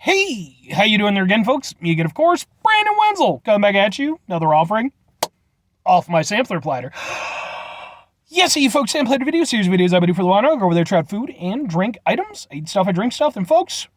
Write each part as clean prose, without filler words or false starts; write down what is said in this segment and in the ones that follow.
Hey, how you doing there again, folks? Me again, of course, Brandon Wenzel, coming back at you. Another offering off my sampler platter. Yes, you folks, sampler video series videos I do for the while. I go over there, try out food and drink items. I eat stuff, I drink stuff, and folks,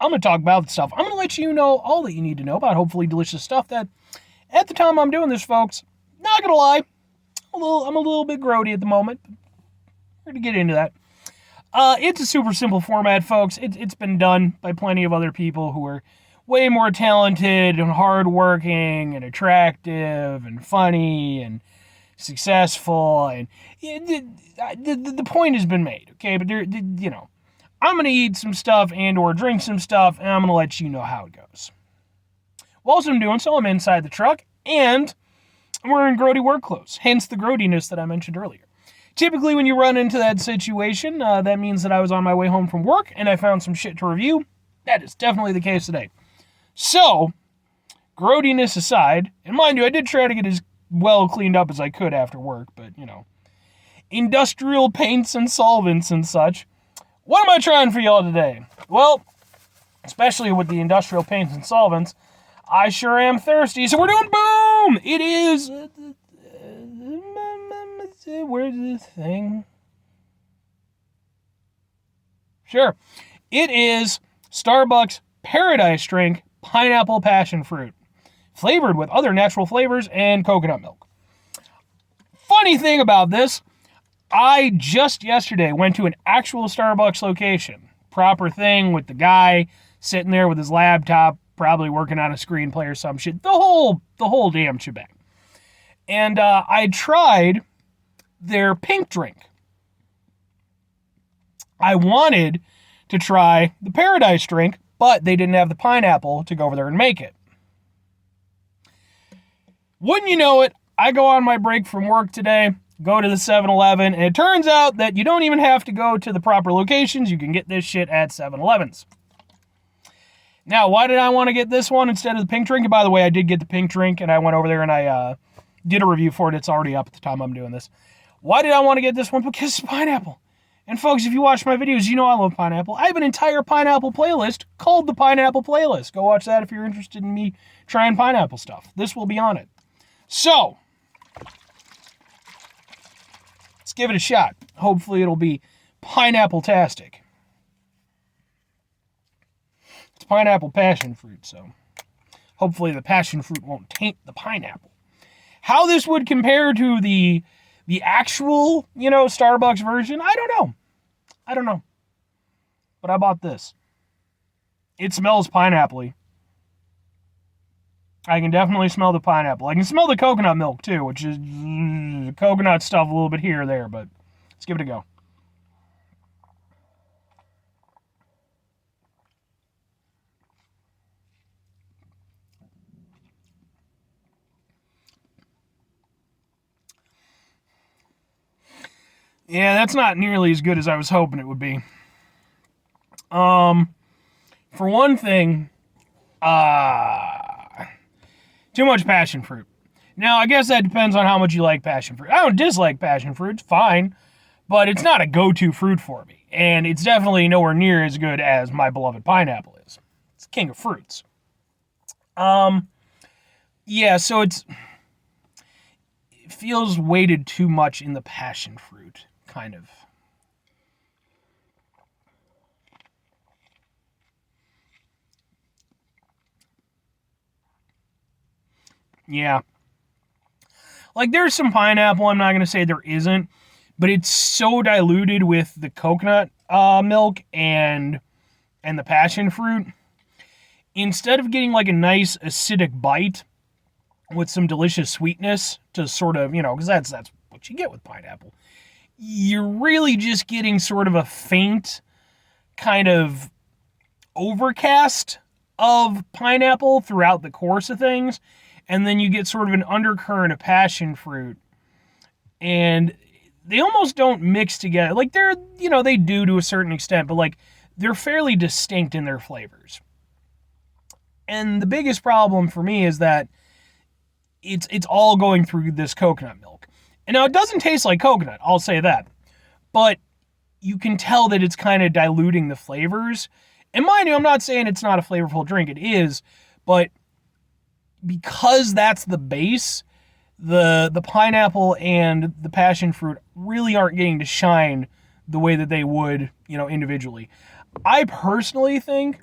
I'm going to talk about the stuff. I'm going to let you know all that you need to know about hopefully delicious stuff that, at the time I'm doing this, folks, not going to lie, I'm a little bit grody at the moment. We're going to get into that. It's a super simple format, folks. It's been done by plenty of other people who are way more talented and hardworking and attractive and funny and successful. And the point has been made, okay? But I'm going to eat some stuff and or drink some stuff, and I'm going to let you know how it goes. Whilst I'm doing so, I'm inside the truck, and I'm wearing grody work clothes, hence the grodiness that I mentioned earlier. Typically, when you run into that situation, that means that I was on my way home from work and I found some shit to review. That is definitely the case today. So, grodiness aside, and mind you, I did try to get as well cleaned up as I could after work, but, industrial paints and solvents and such. What am I trying for y'all today? Well, especially with the industrial paints and solvents, I sure am thirsty, so we're doing boom! It is... where's this thing? Sure. It is Starbucks Paradise Drink Pineapple Passion Fruit, flavored with other natural flavors and coconut milk. Funny thing about this, I just yesterday went to an actual Starbucks location. Proper thing with the guy sitting there with his laptop, probably working on a screenplay or some shit. The whole damn shebang. And I tried their pink drink. I wanted to try the Paradise drink, but they didn't have the pineapple to go over there and make it. Wouldn't you know it, I go on my break from work today, go to the 7-Eleven, and it turns out that you don't even have to go to the proper locations. You can get this shit at 7-Elevens. Now, why did I want to get this one instead of the pink drink? And by the way, I did get the pink drink, and I went over there and I did a review for it. It's already up at the time I'm doing this. Why did I want to get this one? Because it's pineapple. And folks, if you watch my videos, you know I love pineapple. I have an entire pineapple playlist called the Pineapple Playlist. Go watch that if you're interested in me trying pineapple stuff. This will be on it. So, let's give it a shot. Hopefully it'll be pineapple-tastic. It's pineapple passion fruit, so hopefully the passion fruit won't taint the pineapple. How this would compare to the actual, Starbucks version, I don't know. But I bought this. It smells pineapple-y. I can definitely smell the pineapple. I can smell the coconut milk, too, which is coconut stuff a little bit here or there, but let's give it a go. Yeah, that's not nearly as good as I was hoping it would be. For one thing, too much passion fruit. Now, I guess that depends on how much you like passion fruit. I don't dislike passion fruit, it's fine, but it's not a go-to fruit for me. And it's definitely nowhere near as good as my beloved pineapple is. It's king of fruits. Yeah, so it feels weighted too much in the passion fruit. Kind of. Yeah. Like, there's some pineapple, I'm not going to say there isn't, but it's so diluted with the coconut milk and the passion fruit. Instead of getting like a nice acidic bite with some delicious sweetness to sort of, because that's what you get with pineapple. You're really just getting sort of a faint kind of overcast of pineapple throughout the course of things. And then you get sort of an undercurrent of passion fruit. And they almost don't mix together. Like, they're, they do to a certain extent, but like, they're fairly distinct in their flavors. And the biggest problem for me is that it's all going through this coconut milk. And now it doesn't taste like coconut, I'll say that. But you can tell that it's kind of diluting the flavors. And mind you, I'm not saying it's not a flavorful drink. It is, but because that's the base, the pineapple and the passion fruit really aren't getting to shine the way that they would, individually. I personally think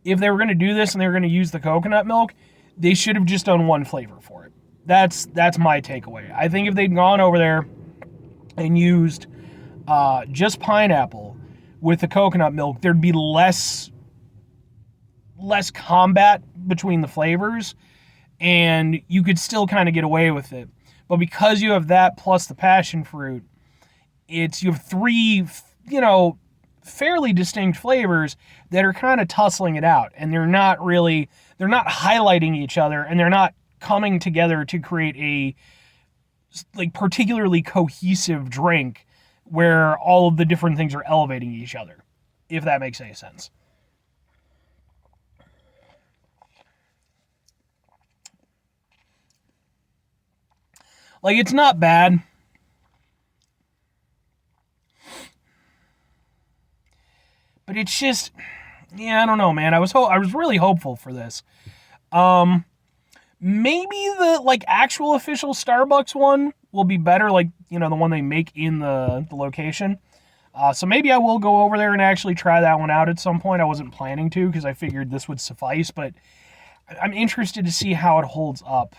if they were going to do this and they were going to use the coconut milk, they should have just done one flavor for it. That's my takeaway. I think if they'd gone over there and used just pineapple with the coconut milk, there'd be less combat between the flavors, and you could still kind of get away with it. But because you have that plus the passion fruit, you have three, fairly distinct flavors that are kind of tussling it out, and they're not highlighting each other, and they're not coming together to create a particularly cohesive drink where all of the different things are elevating each other, if that makes any sense. It's not bad. But it's just, I don't know, man. I was really hopeful for this. Maybe the actual official Starbucks one will be better, the one they make in the location. So maybe I will go over there and actually try that one out at some point. I wasn't planning to because I figured this would suffice, but I'm interested to see how it holds up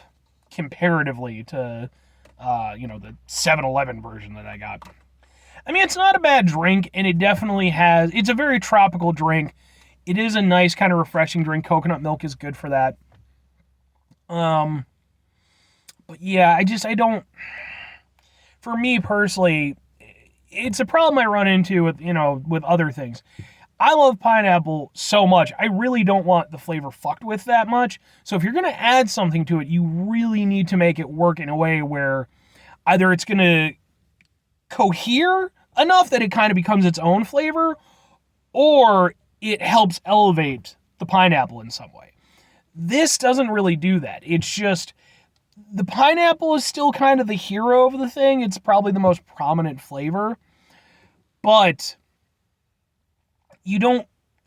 comparatively to, the 7-Eleven version that I got. I mean, it's not a bad drink, and it's a very tropical drink. It is a nice kind of refreshing drink. Coconut milk is good for that. But yeah, for me personally, it's a problem I run into with other things. I love pineapple so much. I really don't want the flavor fucked with that much. So if you're going to add something to it, you really need to make it work in a way where either it's going to cohere enough that it kind of becomes its own flavor, or it helps elevate the pineapple in some way. This doesn't really do that. It's just the pineapple is still kind of the hero of the thing. It's probably the most prominent flavor, but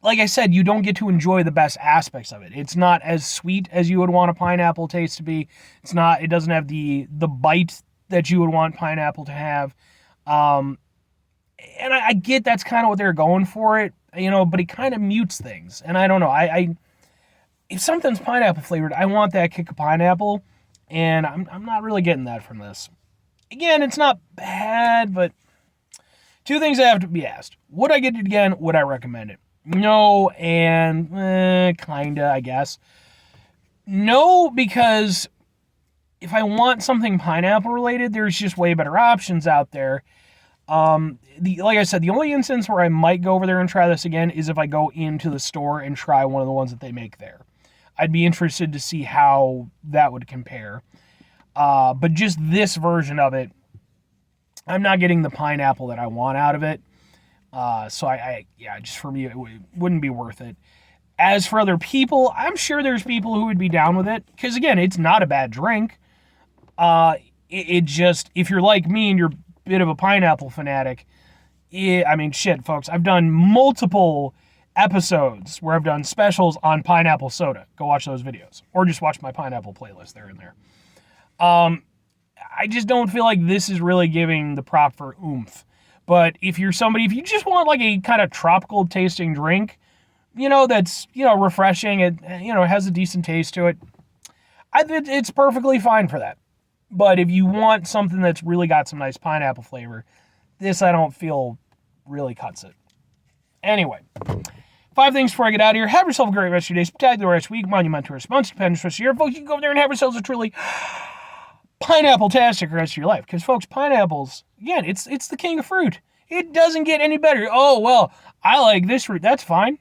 like I said, you don't get to enjoy the best aspects of it. It's not as sweet as you would want a pineapple taste to be. It doesn't have the bite that you would want pineapple to have. And I get that's kind of what they're going for it, but it kind of mutes things. And I don't know. If something's pineapple flavored, I want that kick of pineapple, and I'm not really getting that from this. Again, it's not bad, but two things I have to be asked. Would I get it again? Would I recommend it? No, and kinda, I guess. No, because if I want something pineapple related, there's just way better options out there. Like I said, the only instance where I might go over there and try this again is if I go into the store and try one of the ones that they make there. I'd be interested to see how that would compare. But just this version of it, I'm not getting the pineapple that I want out of it. So just for me, it wouldn't be worth it. As for other people, I'm sure there's people who would be down with it. Because again, it's not a bad drink. It just, if you're like me and you're a bit of a pineapple fanatic, shit, folks. I've done multiple episodes where I've done specials on pineapple soda. Go watch those videos. Or just watch my pineapple playlist there and there. I just don't feel like this is really giving the proper oomph. But if you just want a kind of tropical tasting drink, that's, refreshing, it, has a decent taste to it, it's perfectly fine for that. But if you want something that's really got some nice pineapple flavor, this I don't feel really cuts it. Anyway, 5 things before I get out of here. Have yourself a great rest of your day, spectacular rest of your week, monumental response, dependent rest of your year. Folks, you can go over there and have yourselves a truly pineapple-tastic rest of your life. Because, folks, pineapples, again, it's the king of fruit. It doesn't get any better. Oh, well, I like this fruit. That's fine.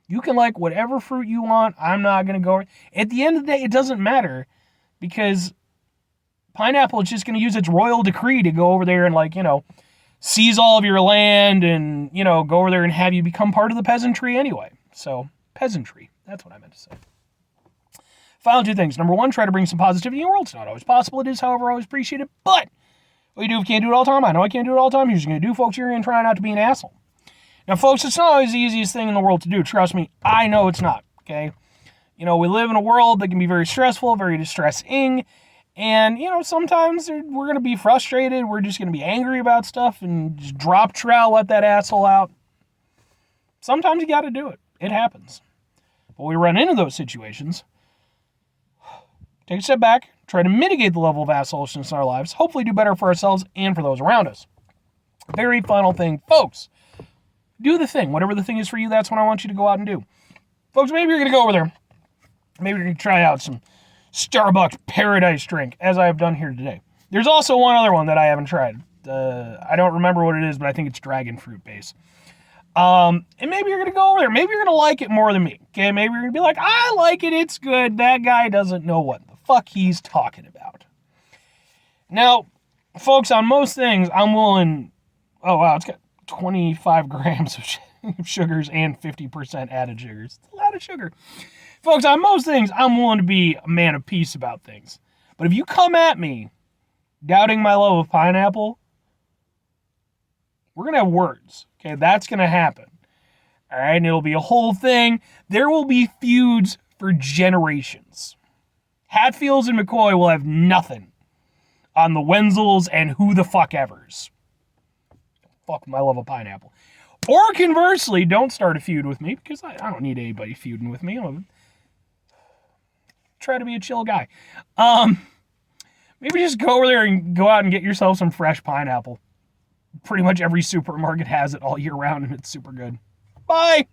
You can like whatever fruit you want. I'm not going to go. At the end of the day, it doesn't matter because pineapple is just going to use its royal decree to go over there and seize all of your land and, go over there and have you become part of the peasantry anyway. So, peasantry. That's what I meant to say. Final 2 things. Number 1, try to bring some positivity in your world. It's not always possible. It is, however, always appreciated. But what you do if you can't do it all the time, I know I can't do it all the time. Here's what you're going to do, folks. You're going to try not to be an asshole. Now, folks, it's not always the easiest thing in the world to do. Trust me, I know it's not, okay? You know, we live in a world that can be very stressful, very distressing, and, you know, sometimes we're going to be frustrated, we're just going to be angry about stuff, and just drop trowel, let that asshole out. Sometimes you got to do it. It happens. But we run into those situations. Take a step back, try to mitigate the level of assholishness in our lives, hopefully do better for ourselves and for those around us. Very final thing, folks. Do the thing. Whatever the thing is for you, that's what I want you to go out and do. Folks, maybe you're going to go over there. Maybe you're going to try out some Starbucks Paradise drink, as I have done here today. There's also one other one that I haven't tried. I don't remember what it is, but I think it's dragon fruit base. And maybe you're going to go over there. Maybe you're going to like it more than me. Okay, maybe you're going to be like, I like it, it's good. That guy doesn't know what the fuck he's talking about. Now, folks, on most things, I'm willing... Oh, wow, it's got 25 grams of sugars and 50% added sugars. It's a lot of sugar. Folks, on most things, I'm willing to be a man of peace about things. But if you come at me doubting my love of pineapple, we're going to have words. Okay, that's going to happen. All right, and it'll be a whole thing. There will be feuds for generations. Hatfields and McCoy will have nothing on the Wenzels and who the fuck evers. Fuck my love of pineapple. Or conversely, don't start a feud with me, because I don't need anybody feuding with me. I'm try to be a chill guy. Maybe just go over there and go out and get yourself some fresh pineapple. Pretty much every supermarket has it all year round, and it's super good. Bye!